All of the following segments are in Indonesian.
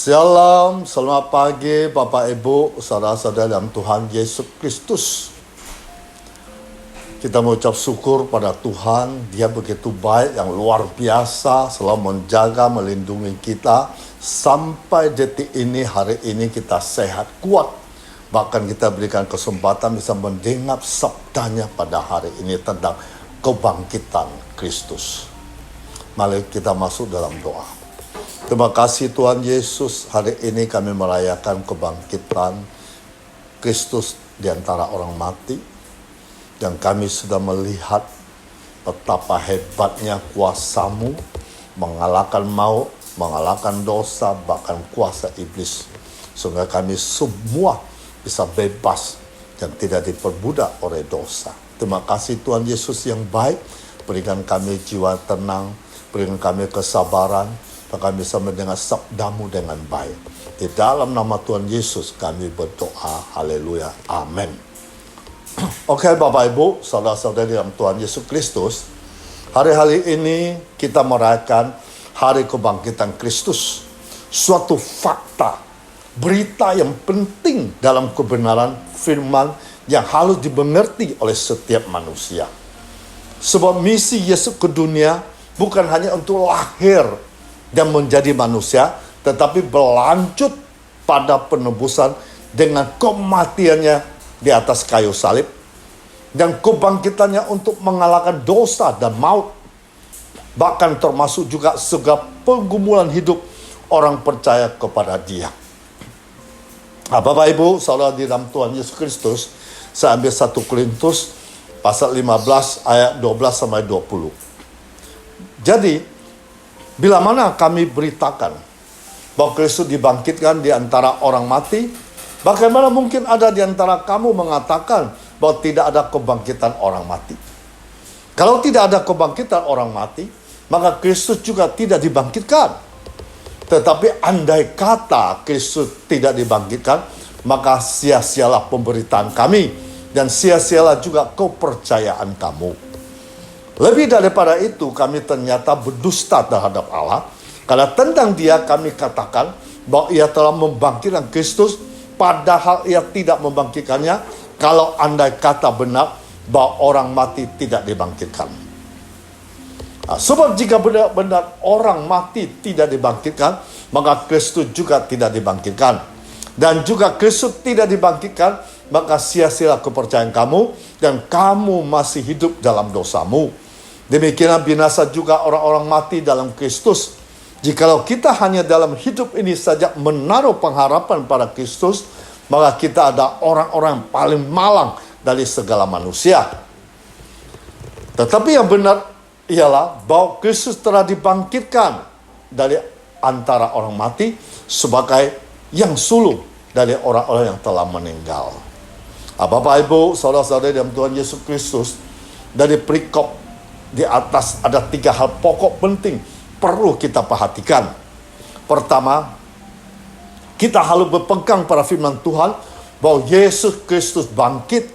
Shalom, selamat pagi Bapak Ibu, saudara-saudara dalam Tuhan Yesus Kristus. Kita mengucap syukur pada Tuhan, Dia begitu baik, yang luar biasa, selalu menjaga, melindungi kita. Sampai detik ini, hari ini kita sehat, kuat. Bahkan kita berikan kesempatan bisa mendengar sabdanya pada hari ini tentang kebangkitan Kristus. Mari kita masuk dalam doa. Terima kasih Tuhan Yesus, hari ini kami merayakan kebangkitan Kristus di antara orang mati. Dan kami sudah melihat betapa hebatnya kuasa-Mu mengalahkan maut, mengalahkan dosa, bahkan kuasa iblis. Sehingga kami semua bisa bebas dan tidak diperbudak oleh dosa. Terima kasih Tuhan Yesus yang baik, berikan kami jiwa tenang, berikan kami kesabaran, kami bisa mendengar sabdamu dengan baik. Di dalam nama Tuhan Yesus kami berdoa. Haleluya. Amin. Oke Bapak Ibu, saudara-saudari dalam Tuhan Yesus Kristus. Hari-hari ini kita merayakan hari kebangkitan Kristus. Suatu fakta, berita yang penting dalam kebenaran firman yang harus dimengerti oleh setiap manusia. Sebab misi Yesus ke dunia bukan hanya untuk lahir dan menjadi manusia, tetapi berlanjut pada penebusan dengan kematiannya di atas kayu salib dan kebangkitannya untuk mengalahkan dosa dan maut, bahkan termasuk juga segala pergumulan hidup orang percaya kepada Dia. Bapak Ibu, saudara di dalam Tuhan Yesus Kristus, saya ambil 1 Korintus pasal 15 ayat 12 sampai 20. Jadi bila mana kami beritakan bahwa Kristus dibangkitkan di antara orang mati, bagaimana mungkin ada di antara kamu mengatakan bahwa tidak ada kebangkitan orang mati? Kalau tidak ada kebangkitan orang mati, maka Kristus juga tidak dibangkitkan. Tetapi andai kata Kristus tidak dibangkitkan, maka sia-sialah pemberitaan kami dan sia-sialah juga kepercayaan kamu. Lebih daripada itu, kami ternyata berdusta terhadap Allah, karena tentang Dia kami katakan bahwa Ia telah membangkitkan Kristus, padahal Ia tidak membangkitkannya, kalau andai kata benar bahwa orang mati tidak dibangkitkan. Sebab jika benar-benar orang mati tidak dibangkitkan, maka Kristus juga tidak dibangkitkan. Dan juga Kristus tidak dibangkitkan, maka sia-sialah kepercayaan kamu, dan kamu masih hidup dalam dosamu. Demikianlah binasa juga orang-orang mati dalam Kristus. Jikalau kita hanya dalam hidup ini saja menaruh pengharapan pada Kristus, maka kita ada orang-orang yang paling malang dari segala manusia. Tetapi yang benar ialah bahwa Kristus telah dibangkitkan dari antara orang mati sebagai yang sulung dari orang-orang yang telah meninggal. Bapak Ibu, saudara-saudari dalam Tuhan Yesus Kristus, dari perikop di atas ada 3 hal pokok penting perlu kita perhatikan. Pertama, kita harus berpegang pada firman Tuhan bahwa Yesus Kristus bangkit.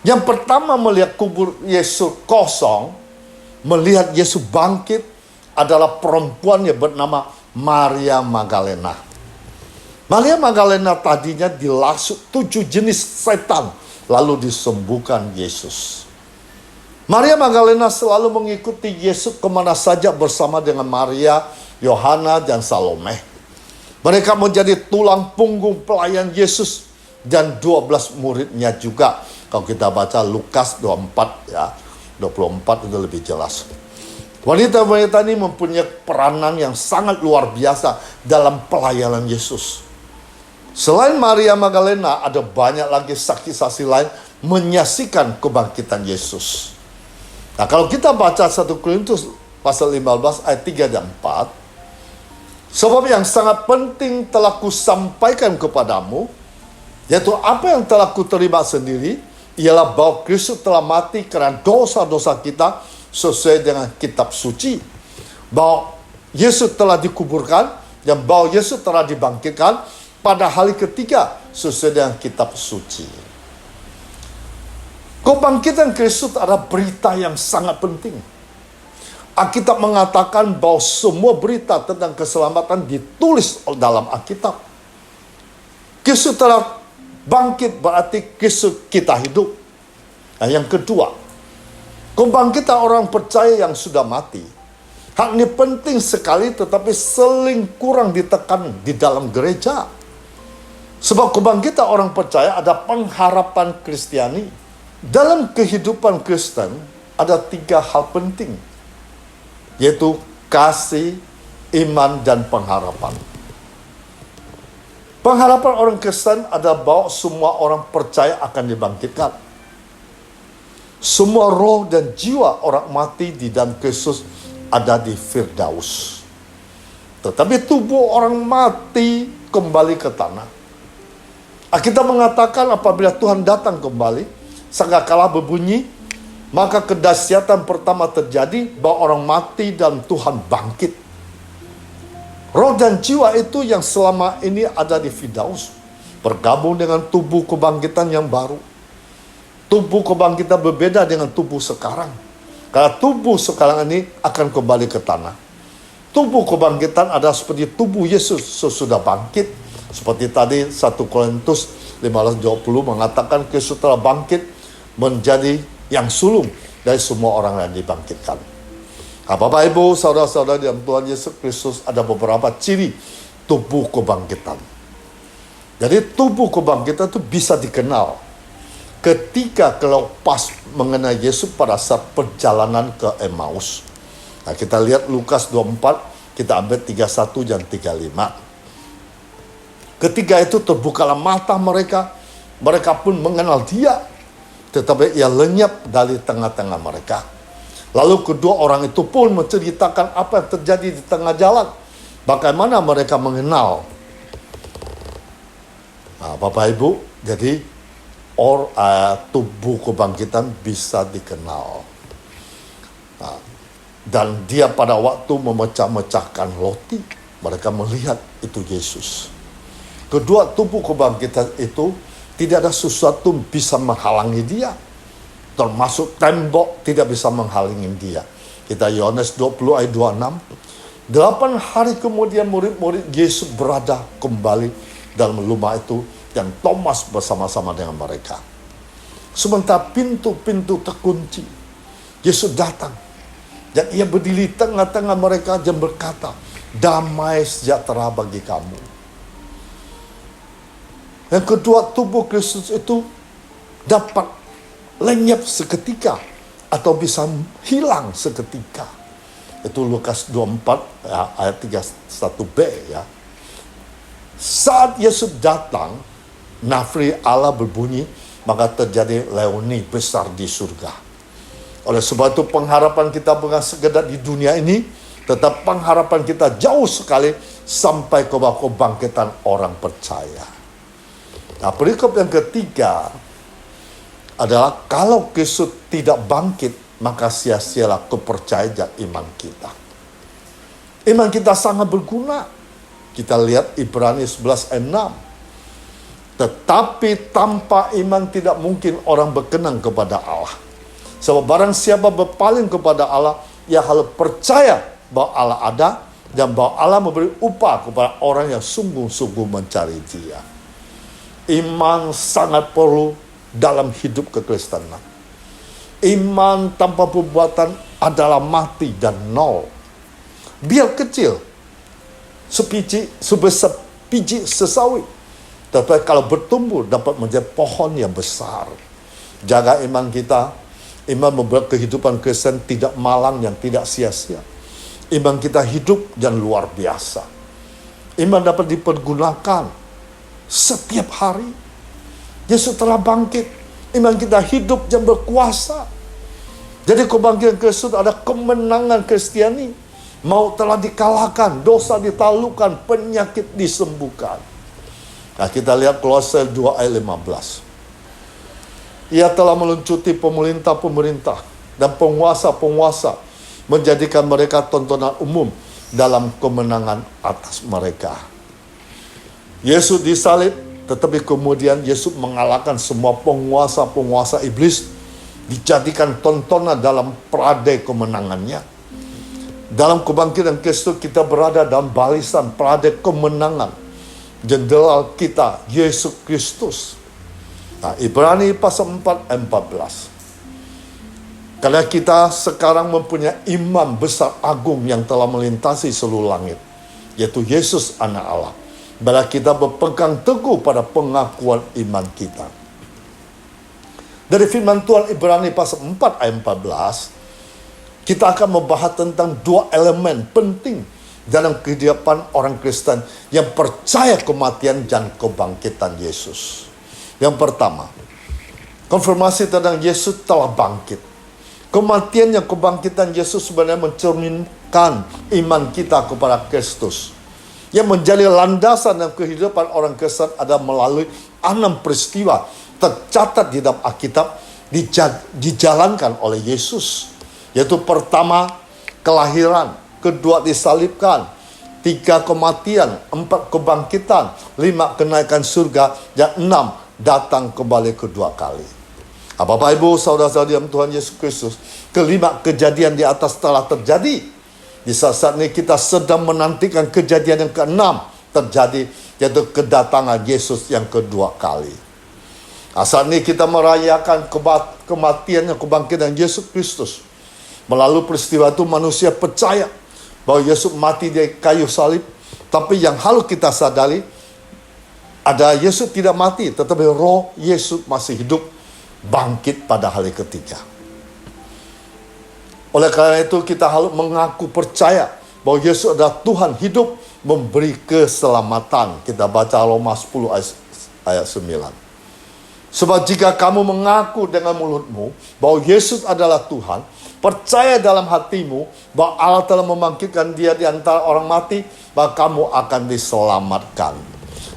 Yang pertama melihat kubur Yesus kosong, melihat Yesus bangkit adalah perempuan yang bernama Maria Magdalena. Maria Magdalena tadinya dilasuk 7 jenis setan lalu disembuhkan Yesus. Maria Magdalena selalu mengikuti Yesus kemana saja bersama dengan Maria, Yohana, dan Salome. Mereka menjadi tulang punggung pelayan Yesus dan 12 muridnya juga. Kalau kita baca Lukas 24 ya, 24 itu lebih jelas. Wanita-wanita ini mempunyai peranan yang sangat luar biasa dalam pelayanan Yesus. Selain Maria Magdalena, ada banyak lagi saksi-saksi lain menyaksikan kebangkitan Yesus. Nah, kalau kita baca 1 Korintus pasal 15 ayat 3 dan 4, sebab yang sangat penting telah kusampaikan kepadamu, yaitu apa yang telah kuterima sendiri, ialah bahwa Kristus telah mati karena dosa-dosa kita sesuai dengan kitab suci, bahwa Yesus telah dikuburkan, dan bahwa Yesus telah dibangkitkan pada hari ketiga sesuai dengan kitab suci. Kebangkitan Kristus adalah berita yang sangat penting. Alkitab mengatakan bahwa semua berita tentang keselamatan ditulis dalam Alkitab. Yesus telah bangkit berarti Yesus kita hidup. Nah, yang kedua, kebangkitan orang percaya yang sudah mati. Hal ini penting sekali tetapi sering kurang ditekan di dalam gereja. Sebab kebangkitan orang percaya ada pengharapan Kristiani. Dalam kehidupan Kristen ada 3 hal penting, yaitu kasih, iman, dan pengharapan. Pengharapan orang Kristen adalah bahwa semua orang percaya akan dibangkitkan. Semua roh dan jiwa orang mati di dalam Kristus ada di Firdaus. Tetapi tubuh orang mati kembali ke tanah. Kita mengatakan apabila Tuhan datang kembali, sangkakala berbunyi, maka kedahsyatan pertama terjadi bahwa orang mati dan Tuhan bangkit. Roh dan jiwa itu yang selama ini ada di Firdaus bergabung dengan tubuh kebangkitan yang baru. Tubuh kebangkitan berbeda dengan tubuh sekarang. Karena tubuh sekarang ini akan kembali ke tanah. Tubuh kebangkitan adalah seperti tubuh Yesus sesudah bangkit. Seperti tadi 1 Korintus 15:20 mengatakan Yesus telah bangkit menjadi yang sulung dari semua orang yang dibangkitkan. Bapak Ibu, saudara-saudara dalam Tuhan Yesus Kristus, ada beberapa ciri tubuh kebangkitan. Jadi tubuh kebangkitan itu bisa dikenal ketika kelepas mengenai Yesus pada saat perjalanan ke Emmaus. Nah, kita lihat Lukas 24, kita ambil 31 dan 35. Ketika itu terbukalah mata mereka, mereka pun mengenal dia, tetapi ia lenyap dari tengah-tengah mereka. Lalu kedua orang itu pun menceritakan apa yang terjadi di tengah jalan, bagaimana mereka mengenal. Nah, Bapak Ibu, jadi tubuh kebangkitan bisa dikenal. Nah, dan dia pada waktu memecah-mecahkan roti, mereka melihat itu Yesus. Kedua, tubuh kebangkitan itu tidak ada sesuatu bisa menghalangi dia. Termasuk tembok tidak bisa menghalangi dia. Kita Yohanes 20 ayat 26. 8 hari kemudian murid-murid Yesus berada kembali dalam rumah itu dan Thomas bersama-sama dengan mereka. Sementara pintu-pintu terkunci, Yesus datang dan ia berdiri tengah-tengah mereka dan berkata, "Damai sejahtera bagi kamu." Yang kedua, tubuh Kristus itu dapat lenyap seketika atau bisa hilang seketika. Itu Lukas 24 ya, ayat 31b ya. Saat Yesus datang, nafri Allah berbunyi, maka terjadi leoni besar di surga. Oleh sebab itu pengharapan kita bukan sekedar di dunia ini, tetapi pengharapan kita jauh sekali sampai ke kebangkitan orang percaya. Nah, perikop yang ketiga adalah kalau Kristus tidak bangkit, maka sia-sialah kepercayaan dan iman kita. Iman kita sangat berguna. Kita lihat Ibrani 11 ayat 6. Tetapi tanpa iman tidak mungkin orang berkenan kepada Allah. Sebab barang siapa berpaling kepada Allah, ia harus percaya bahwa Allah ada dan bahwa Allah memberi upah kepada orang yang sungguh-sungguh mencari Dia. Iman sangat perlu dalam hidup kekristenan. Iman tanpa perbuatan adalah mati dan nol. Biar kecil, sebesar biji sesawi, tapi kalau bertumbuh dapat menjadi pohon yang besar. Jaga iman kita. Iman membuat kehidupan Kristen tidak malang yang tidak sia-sia. Iman kita hidup dan luar biasa. Iman dapat dipergunakan setiap hari. Yesus telah bangkit. Iman kita hidup dan berkuasa. Jadi kebangkitan Kristus ada kemenangan Kristiani. Maut telah dikalahkan, dosa ditaklukkan, penyakit disembuhkan. Nah, kita lihat Kolose 2 ayat 15. Ia telah meluncuti pemerintah-pemerintah dan penguasa-penguasa, menjadikan mereka tontonan umum dalam kemenangan atas mereka. Yesus disalib, tetapi kemudian Yesus mengalahkan semua penguasa-penguasa iblis, dijadikan tontonan dalam peradai kemenangannya. Dalam kebangkitan Kristus kita berada dalam barisan pada kemenangan jenderal kita, Yesus Kristus. Nah, Ibrani pasal 4 ayat 14. Karena kita sekarang mempunyai imam besar agung yang telah melintasi seluruh langit, yaitu Yesus anak Allah. Bila kita berpegang teguh pada pengakuan iman kita. Dari firman Tuhan Ibrani pasal 4 ayat 14, kita akan membahas tentang dua elemen penting dalam kehidupan orang Kristen yang percaya kematian dan kebangkitan Yesus. Yang pertama, konfirmasi tentang Yesus telah bangkit. Kematian dan kebangkitan Yesus sebenarnya mencerminkan iman kita kepada Kristus. Yang menjadi landasan dalam kehidupan orang Kristen adalah melalui 6 peristiwa tercatat di dalam Alkitab dijalankan oleh Yesus. Yaitu pertama, kelahiran, kedua disalibkan, 3 kematian, 4 kebangkitan, 5 kenaikan surga, dan 6 datang kembali kedua kali. Bapak Ibu saudara-saudari dalam Tuhan Yesus Kristus, kelima kejadian di atas telah terjadi. Di saat ini kita sedang menantikan kejadian yang ke-6 terjadi, yaitu kedatangan Yesus yang kedua kali. Saat ini kita merayakan kematian dan kebangkitan Yesus Kristus. Melalui peristiwa itu manusia percaya bahwa Yesus mati di kayu salib. Tapi yang harus kita sadari, ada Yesus tidak mati, tetapi roh Yesus masih hidup, bangkit pada hari ketiga. Oleh karena itu kita harus mengaku percaya bahwa Yesus adalah Tuhan hidup, memberi keselamatan. Kita baca Roma 10 ayat 9. Sebab jika kamu mengaku dengan mulutmu bahwa Yesus adalah Tuhan, percaya dalam hatimu bahwa Allah telah membangkitkan dia di antara orang mati, maka kamu akan diselamatkan.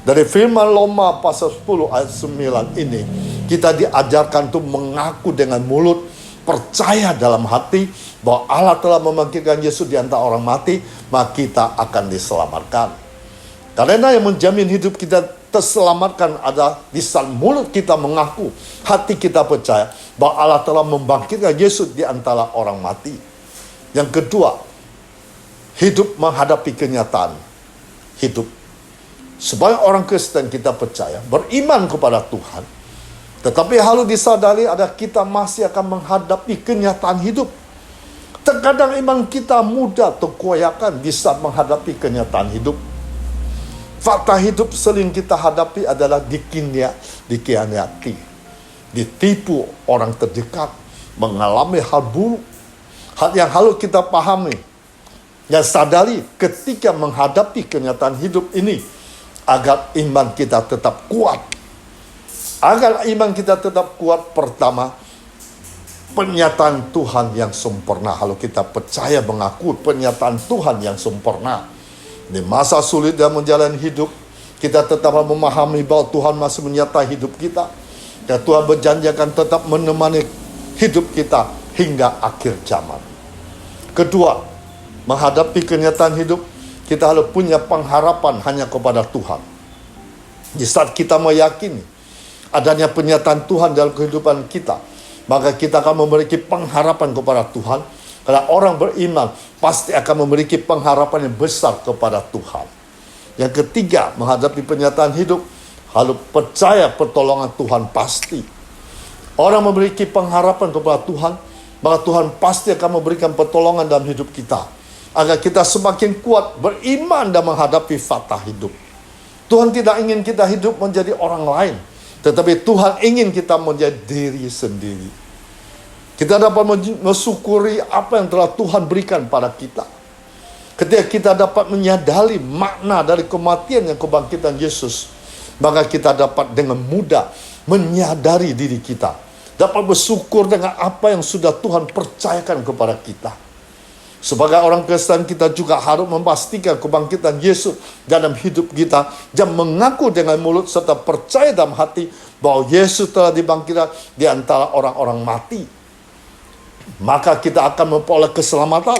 Dari firman Roma pasal 10 ayat 9 ini, kita diajarkan untuk mengaku dengan mulut, percaya dalam hati bahwa Allah telah membangkitkan Yesus di antara orang mati, maka kita akan diselamatkan. Karena yang menjamin hidup kita terselamatkan adalah di saat mulut kita mengaku, hati kita percaya bahwa Allah telah membangkitkan Yesus di antara orang mati. Yang kedua, hidup menghadapi kenyataan hidup. Sebagai orang Kristen kita percaya, beriman kepada Tuhan. Tetapi harus disadari adalah kita masih akan menghadapi kenyataan hidup. Terkadang iman kita mudah terkoyakkan di saat menghadapi kenyataan hidup. Fakta hidup sering kita hadapi adalah dikhianati, ditipu orang terdekat, mengalami hal buruk. Hal yang harus kita pahami dan sadari ketika menghadapi kenyataan hidup ini, agar iman kita tetap kuat. Agar iman kita tetap kuat, pertama, penyataan Tuhan yang sempurna. Kalau kita percaya mengaku penyataan Tuhan yang sempurna. Di masa sulit dalam menjalani hidup, kita tetap memahami bahwa Tuhan masih menyertai hidup kita. Dan Tuhan berjanji akan tetap menemani hidup kita hingga akhir zaman. Kedua, menghadapi kenyataan hidup, kita harus punya pengharapan hanya kepada Tuhan. Di saat kita meyakini adanya penyataan Tuhan dalam kehidupan kita, maka kita akan memiliki pengharapan kepada Tuhan. Karena orang beriman pasti akan memiliki pengharapan yang besar kepada Tuhan. Yang ketiga, menghadapi penyataan hidup, harus percaya pertolongan Tuhan pasti. Orang memiliki pengharapan kepada Tuhan, maka Tuhan pasti akan memberikan pertolongan dalam hidup kita. Agar kita semakin kuat beriman dan menghadapi fakta hidup. Tuhan tidak ingin kita hidup menjadi orang lain, tetapi Tuhan ingin kita menjadi diri sendiri. Kita dapat mensyukuri apa yang telah Tuhan berikan pada kita. Ketika kita dapat menyadari makna dari kematian dan kebangkitan Yesus, maka kita dapat dengan mudah menyadari diri kita. Dapat bersyukur dengan apa yang sudah Tuhan percayakan kepada kita. Sebagai orang Kristen, kita juga harus memastikan kebangkitan Yesus dalam hidup kita dan mengaku dengan mulut serta percaya dalam hati bahwa Yesus telah dibangkitkan di antara orang-orang mati. Maka kita akan memperoleh keselamatan.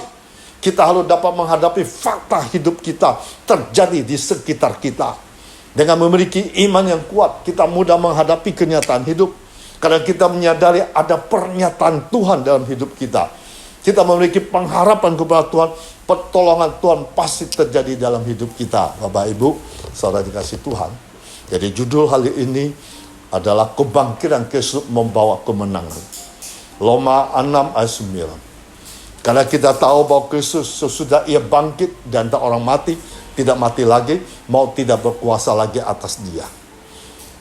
Kita harus dapat menghadapi fakta hidup kita terjadi di sekitar kita. Dengan memiliki iman yang kuat, kita mudah menghadapi kenyataan hidup. Karena kita menyadari ada pernyataan Tuhan dalam hidup kita. kita memiliki pengharapan kepada Tuhan, pertolongan Tuhan pasti terjadi dalam hidup kita. Bapak Ibu, saudara dikasih Tuhan. Jadi judul hari ini adalah kebangkitan Kristus membawa kemenangan. Roma 6 ayat 9. Karena kita tahu bahwa Kristus sesudah ia bangkit dan orang mati, tidak mati lagi, maut tidak berkuasa lagi atas dia.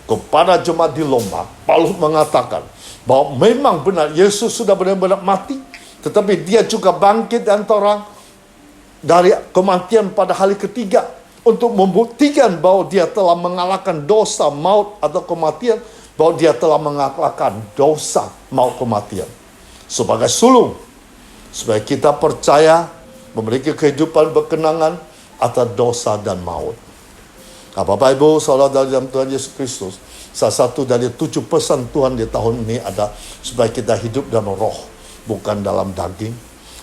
Kepada jemaat di Roma, Paulus mengatakan bahwa memang benar Yesus sudah benar-benar mati, tetapi dia juga bangkit dan orang dari kematian pada hari ketiga untuk membuktikan bahwa dia telah mengalahkan dosa, maut atau kematian, bahwa dia telah mengalahkan dosa, maut, kematian sebagai sulung, supaya kita percaya memiliki kehidupan berkenangan atas dosa dan maut. Bapak Ibu, saudara dalam Tuhan Yesus Kristus, salah satu dari 7 pesan Tuhan di tahun ini ada supaya kita hidup dalam roh, bukan dalam daging.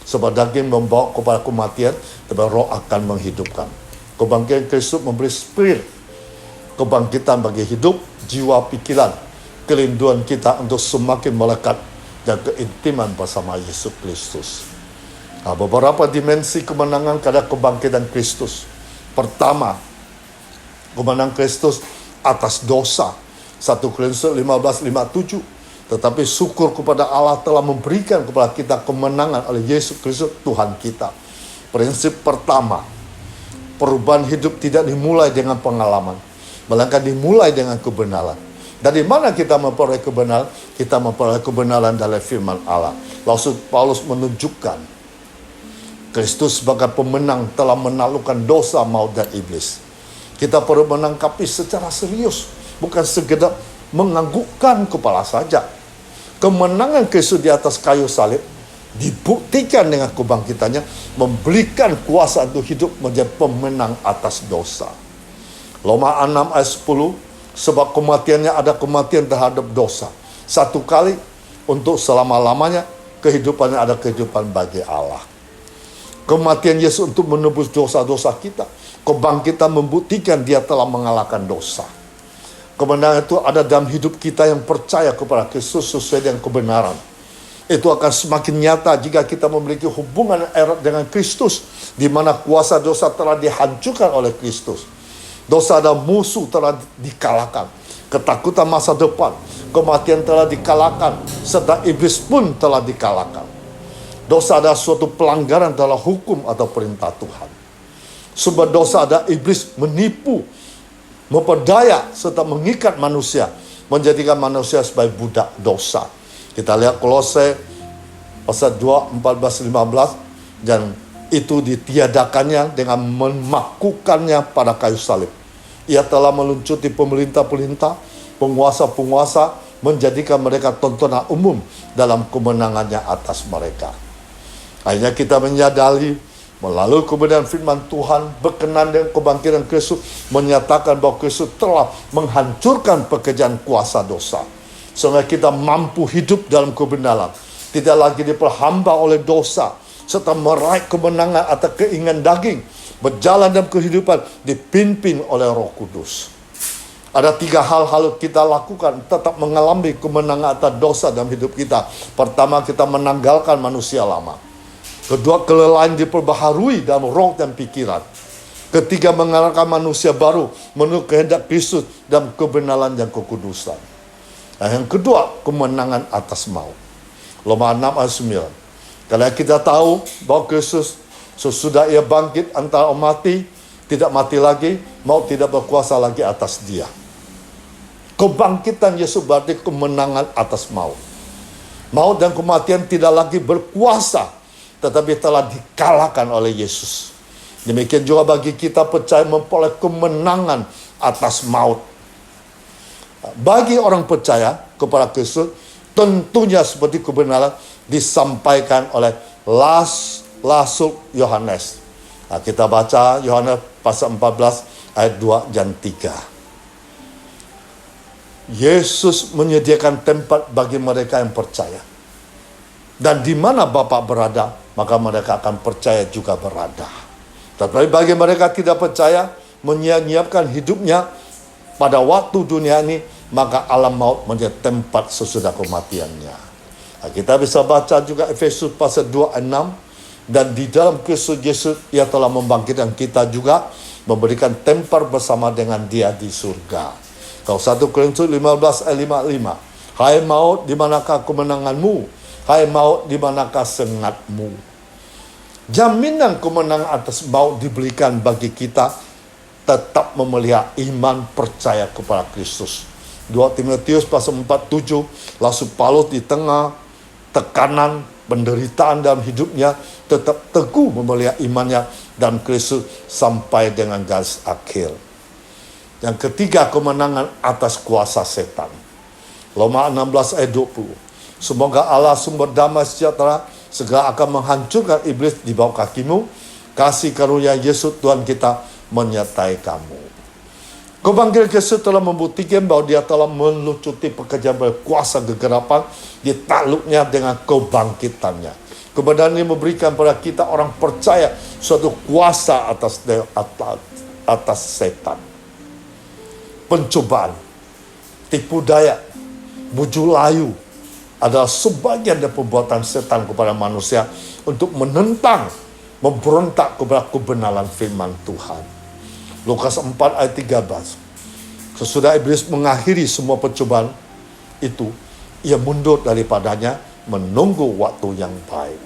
Sebab daging membawa kepada kematian, tetapi roh akan menghidupkan. Kebangkitan Kristus memberi spirit, kebangkitan bagi hidup, jiwa, pikiran, kerinduan kita untuk semakin melekat dan keintiman bersama Yesus Kristus. Beberapa dimensi kemenangan karena kebangkitan Kristus. Pertama, kemenangan Kristus atas dosa. 1 Korintus 15:57. Tetapi syukur kepada Allah telah memberikan kepada kita kemenangan oleh Yesus Kristus Tuhan kita. Prinsip pertama, perubahan hidup tidak dimulai dengan pengalaman, melainkan dimulai dengan kebenaran. Dari mana kita memperoleh kebenaran? Kita memperoleh kebenaran dari firman Allah. Lalu Paulus menunjukkan Kristus sebagai pemenang telah menaklukkan dosa, maut, dan iblis. Kita perlu menangkapi secara serius, bukan sekedar menganggukkan kepala saja. Kemenangan Kristus di atas kayu salib dibuktikan dengan kebangkitannya, memberikan kuasa untuk hidup menjadi pemenang atas dosa. Roma 6 ayat 10, sebab kematiannya ada kematian terhadap dosa. Satu kali untuk selama-lamanya, kehidupannya ada kehidupan bagi Allah. Kematian Yesus untuk menebus dosa-dosa kita. Kebangkitan membuktikan dia telah mengalahkan dosa. Kemenangan itu ada dalam hidup kita yang percaya kepada Kristus sesuai dengan kebenaran. Itu akan semakin nyata jika kita memiliki hubungan erat dengan Kristus, di mana kuasa dosa telah dihancurkan oleh Kristus. Dosa dan musuh telah dikalahkan. Ketakutan masa depan, kematian telah dikalahkan, serta iblis pun telah dikalahkan. Dosa adalah suatu pelanggaran dalam hukum atau perintah Tuhan. Sebab dosa adalah iblis menipu, memperdaya, serta mengikat manusia, menjadikan manusia sebagai budak dosa. Kita lihat Kolose pasal 2, 14, 15, dan itu ditiadakannya dengan memakukannya pada kayu salib. Ia telah meluncuti pemerintah-pemerintah, penguasa-penguasa, menjadikan mereka tontonan umum dalam kemenangannya atas mereka. Akhirnya kita menyadari melalui kebenaran firman Tuhan berkenan dengan kebangkitan Kristus, menyatakan bahwa Kristus telah menghancurkan pekerjaan kuasa dosa, sehingga kita mampu hidup dalam kebenaran, tidak lagi diperhamba oleh dosa, serta meraih kemenangan atas keinginan daging, berjalan dalam kehidupan dipimpin oleh Roh Kudus. Ada 3 hal harus kita lakukan tetap mengalami kemenangan atas dosa dalam hidup kita. Pertama, kita menanggalkan manusia lama. Kedua, kelelahan diperbaharui dalam roh dan pikiran. Ketiga, mengalahkan manusia baru menurut kehendak Kristus dalam kebenaran dan kekudusan. Nah, yang kedua, kemenangan atas maut. Roma 6 ayat 9. Karena kita tahu bahwa Kristus sesudah ia bangkit antara mati, tidak mati lagi, maut tidak berkuasa lagi atas dia. Kebangkitan Yesus berarti kemenangan atas maut. Maut dan kematian tidak lagi berkuasa, tetapi telah dikalahkan oleh Yesus. Demikian juga bagi kita percaya memperoleh kemenangan atas maut. Bagi orang percaya kepada Kristus, tentunya seperti kebenaran disampaikan oleh Rasul Yohanes. Nah, kita baca Yohanes pasal 14 ayat 2 dan 3. Yesus menyediakan tempat bagi mereka yang percaya. Dan di mana Bapa berada, maka mereka akan percaya juga berada. Tetapi bagi mereka tidak percaya, menyiapkan hidupnya pada waktu dunia ini, maka alam maut menjadi tempat sesudah kematiannya. Kita bisa baca juga Efesus pasal 2 ayat 6. Dan di dalam Kristus Yesus Ia telah membangkitkan kita juga, memberikan tempat bersama dengan Dia di surga. Kalau 1 Korintus 15 ayat 55. Hai maut, di manakah kemenanganmu? Hai maut, di manakah sengatmu? Jaminan kemenangan atas maut diberikan bagi kita tetap memelihara iman percaya kepada Kristus. 2 Timotius pasal 4:7. Rasul Paulus di tengah tekanan penderitaan dalam hidupnya tetap teguh memelihara imannya dan Kristus sampai dengan garis akhir. Yang ketiga, kemenangan atas kuasa setan. Roma 16 ayat 20. Semoga Allah sumber damai sejahtera segera akan menghancurkan iblis di bawah kakimu. Kasih karunia Yesus Tuhan kita menyertai kamu. Kebangkitan Kristus telah membuktikan bahwa Dia telah melucuti pekerjaan berkuasa kegelapan ditakluknya dengan kebangkitannya. Kebenaran ini memberikan kepada kita orang percaya suatu kuasa atas setan. Pencobaan, tipu daya, bujuk layu adalah sebagian dari perbuatan setan kepada manusia untuk menentang, memberontak kepada kebenaran firman Tuhan. Lukas 4 ayat 13. Sesudah iblis mengakhiri semua percobaan itu, ia mundur daripadanya menunggu waktu yang baik.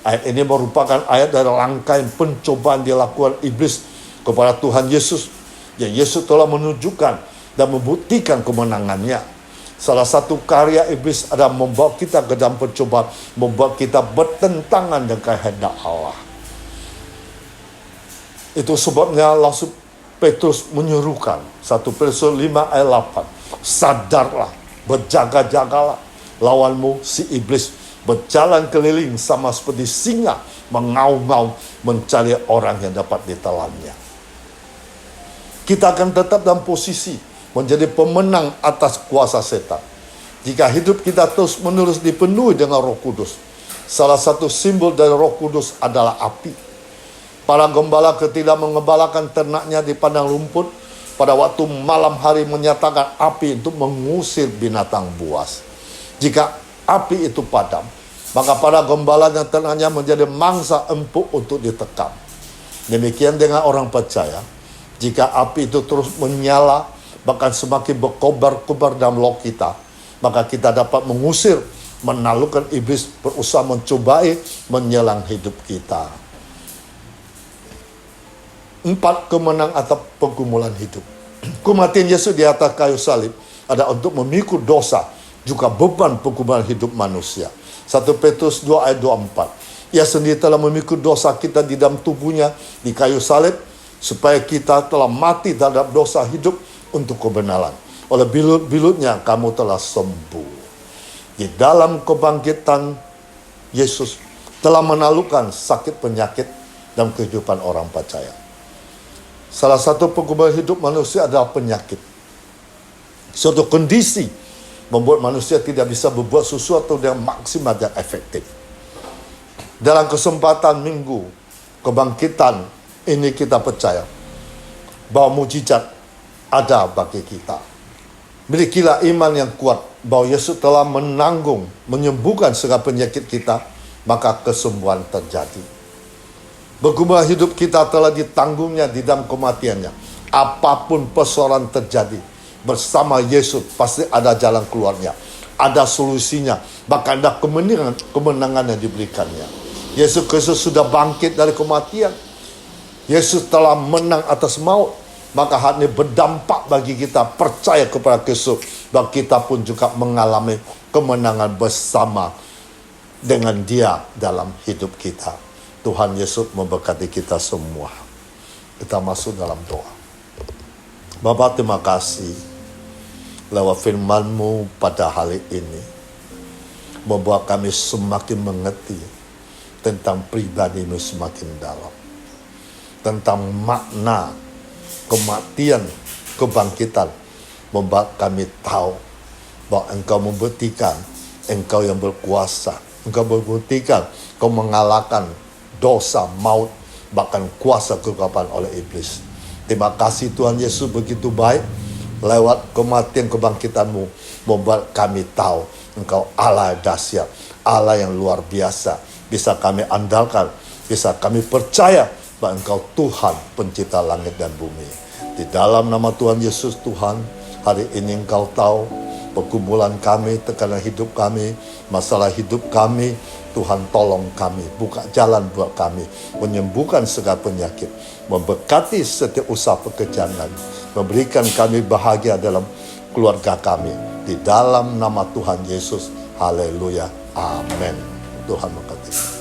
Ayat ini merupakan ayat dari rangkaian pencobaan dilakukan iblis kepada Tuhan Yesus, yang Yesus telah menunjukkan dan membuktikan kemenangannya. Salah satu karya iblis adalah membawa kita ke dalam percobaan, membuat kita bertentangan dengan kehendak Allah. Itu sebabnya Rasul Petrus menyerukan 1 Petrus 5 ayat 8. Sadarlah, berjaga-jagalah, lawanmu si iblis berjalan keliling sama seperti singa, mengaum-ngaum mencari orang yang dapat ditelannya. Kita akan tetap dalam posisi menjadi pemenang atas kuasa setan jika hidup kita terus menerus dipenuhi dengan Roh Kudus. Salah satu simbol dari Roh Kudus adalah api. Para gembala ketika mengembalakan ternaknya di padang rumput, pada waktu malam hari menyatakan api untuk mengusir binatang buas. Jika api itu padam, maka para gembala dan ternaknya menjadi mangsa empuk untuk ditekam. Demikian dengan orang percaya. Jika api itu terus menyala, bahkan semakin berkobar-kobar dalam loh kita, maka kita dapat mengusir, menaklukkan iblis berusaha mencobai menyelang hidup kita. 4. Kemenang atas pergumulan hidup. Kematian Yesus di atas kayu salib ada untuk memikul dosa, juga beban pergumulan hidup manusia. 1 Petrus 2 ayat 24. Ia sendiri telah memikul dosa kita di dalam tubuhnya di kayu salib, supaya kita telah mati terhadap dosa, hidup untuk kebenaran. Oleh bilut-bilutnya kamu telah sembuh. Di dalam kebangkitan, Yesus telah menaklukkan sakit penyakit dalam kehidupan orang percaya. Salah satu pergumulan hidup manusia adalah penyakit. Suatu kondisi membuat manusia tidak bisa berbuat sesuatu yang maksimal dan efektif. Dalam kesempatan minggu kebangkitan ini kita percaya bahwa mujizat ada bagi kita. Milikilah iman yang kuat bahwa Yesus telah menanggung, menyembuhkan segala penyakit kita, maka kesembuhan terjadi. Pergumulan hidup kita telah ditanggungnya di dalam kematiannya. Apapun persoalan terjadi, bersama Yesus pasti ada jalan keluarnya, ada solusinya, bahkan ada kemenangan yang diberikannya. Yesus Kristus sudah bangkit dari kematian. Yesus telah menang atas maut. Maka hal ini berdampak bagi kita percaya kepada Kristus, bahwa kita pun juga mengalami kemenangan bersama dengan Dia dalam hidup kita. Tuhan Yesus memberkati kita semua. Kita masuk dalam doa. Bapa, terima kasih lewat firman-Mu pada hari ini, membuat kami semakin mengerti tentang pribadi-Mu semakin dalam, tentang makna kematian, kebangkitan, membuat kami tahu bahwa Engkau membuktikan Engkau yang berkuasa. Engkau membuktikan Engkau mengalahkan dosa, maut, bahkan kuasa kegelapan oleh iblis. Terima kasih Tuhan Yesus begitu baik. lewat kematian kebangkitanmu membuat kami tahu Engkau Allah yang dahsyat, Allah yang luar biasa. Bisa kami andalkan, bisa kami percaya bahwa Engkau Tuhan pencipta langit dan bumi. Di dalam nama Tuhan Yesus Tuhan, hari ini Engkau tahu pergumulan kami, tekanan hidup kami, masalah hidup kami. Tuhan tolong kami, buka jalan buat kami, menyembuhkan segala penyakit, memberkati setiap usaha pekerjaan kami, memberikan kami bahagia dalam keluarga kami. Di dalam nama Tuhan Yesus, haleluya, amin. Tuhan memberkati.